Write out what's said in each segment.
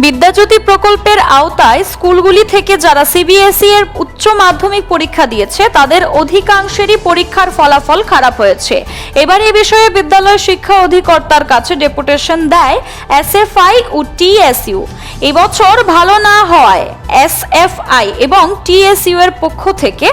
বিদ্যাজ্যোতি প্রকল্পের আওতায় স্কুলগুলি থেকে যারা সিবিএসই এর উচ্চ মাধ্যমিক পরীক্ষা দিয়েছে তাদের অধিকাংশেরই পরীক্ষার ফলাফল খারাপ হয়েছে। এবার এই বিষয়ে বিদ্যালয় শিক্ষা অধিকর্তার কাছে ডেপুটেশন দেয় এসএফআই ও টিএসইউ। এবছর ভালো না হওয়ায় এসএফআই এবং টিএসইউ এর পক্ষ থেকে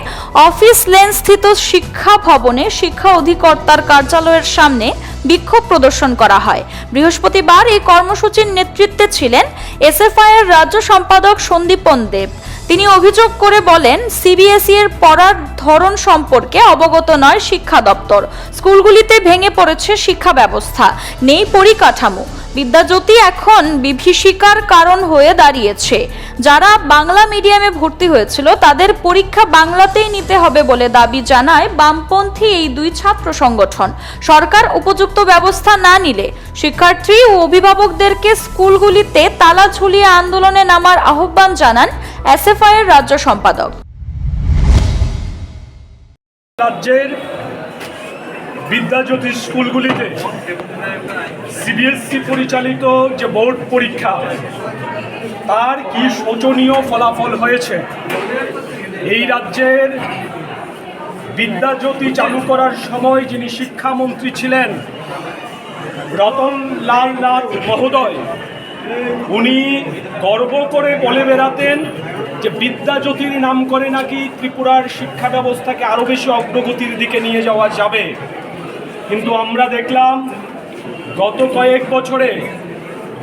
অফিস লেন স্থিত শিক্ষা ভবনে শিক্ষা অধিকর্তার কার্যালয়ের সামনে বিক্ষোভ প্রদর্শন করা হয়। বৃহস্পতিবার এই কর্মসূচির নেতৃত্বে ছিলেন এসএফআই এর রাজ্য সম্পাদক সন্দীপন দেব। তিনি অভিযোগ করে বলেন, সিবিএসই এর পড়ার ধরন সম্পর্কে অবগত নয় শিক্ষা দপ্তর। স্কুলগুলিতে ভেঙে পড়েছে শিক্ষা ব্যবস্থা, নেই পরিকাঠামো। বিদ্যাজ্যোতি এখন বিভীষিকার কারণ হয়ে দাঁড়িয়েছে। যারা বাংলা মিডিয়ামে ভর্তি হয়েছিল তাদের পরীক্ষা বাংলাতেই নিতে হবে বলে দাবি জানায় বামপন্থী এই দুই ছাত্র সংগঠন। সরকার উপযুক্ত ব্যবস্থা না নিলে শিক্ষার্থী ও অভিভাবকদেরকে স্কুলগুলিতে তালা ঝুলিয়ে আন্দোলনে নামার আহ্বান জানান এসএফআই এর রাজ্য সম্পাদক। রাজ্যের বিদ্যাজ্যোতি স্কুলগুলিতে সিবিএসই পরিচালিত যে বোর্ড পরীক্ষা তার কি শোচনীয় ফলাফল হয়েছে। এই রাজ্যের বিদ্যাজ্যোতি চালু করার সময় যিনি শিক্ষামন্ত্রী ছিলেন রতনলাল নাথ মহোদয়, উনি গর্ব করে বলে বেড়াতেন যে বিদ্যাজ্যোতির নাম করে নাকি ত্রিপুরার শিক্ষা ব্যবস্থাকে আরও বেশি অগ্রগতির দিকে নিয়ে যাওয়া যাবে। কিন্তু আমরা দেখলাম গত কয়েক বছরে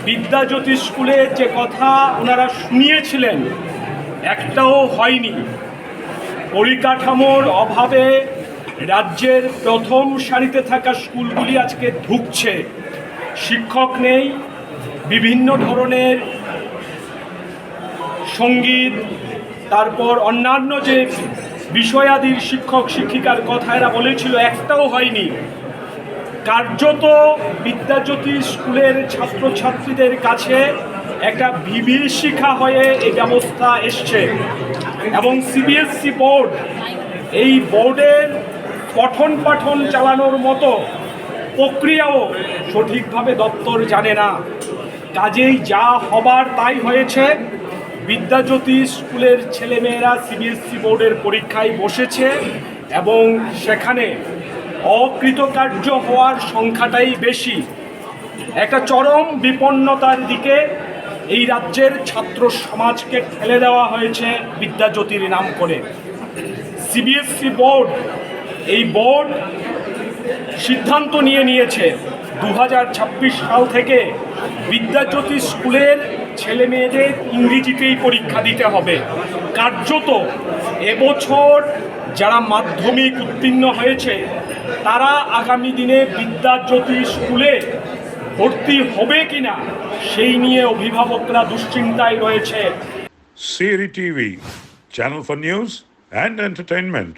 বিদ্যাজ্যোতি স্কুলের যে কথা ওনারা শুনিয়েছিলেন একটাও হয়নি। পরিকাঠামোর অভাবে রাজ্যের প্রথম সারিতে থাকা স্কুলগুলি আজকে ধুঁকছে। শিক্ষক নেই, বিভিন্ন ধরনের সঙ্গীত, তারপর অন্যান্য যে বিষয়াদির শিক্ষক শিক্ষিকার কথা এরা বলেছিল একটাও হয়নি। কার্যত বিদ্যাজ্যোতি স্কুলের ছাত্রছাত্রীদের কাছে একটা বিভীষিকা হয়ে এই ব্যবস্থা এসছে। এবং সিবিএসই বোর্ড, এই বোর্ডের পঠন পাঠন চালানোর মতো প্রক্রিয়াও সঠিকভাবে দপ্তর জানে না। কাজেই যা হবার তাই হয়েছে। বিদ্যাজ্যোতি স্কুলের ছেলেমেয়েরা সিবিএসই বোর্ডের পরীক্ষায় বসেছে এবং সেখানে অকৃতকার্য হওয়ার সংখ্যাটাই বেশি। একটা চরম বিপন্নতার দিকে এই রাজ্যের ছাত্র সমাজকে ঠেলে দেওয়া হয়েছে বিদ্যাজ্যোতির নাম করে। সিবিএসই বোর্ড, এই বোর্ড সিদ্ধান্ত নিয়েছে 2026 সাল থেকে বিদ্যাজ্যোতি স্কুলের ছেলে মেয়েদের ইংরেজিতেই পরীক্ষা দিতে হবে। কার্যত এবছর যারা মাধ্যমিক উত্তীর্ণ হয়েছে তারা আগামী দিনে বিদ্যাজ্যোতি স্কুলে ভর্তি হবে কিনা সেই নিয়ে অভিভাবকরা দুশ্চিন্তায় রয়েছে। CRI TV, channel for news and entertainment.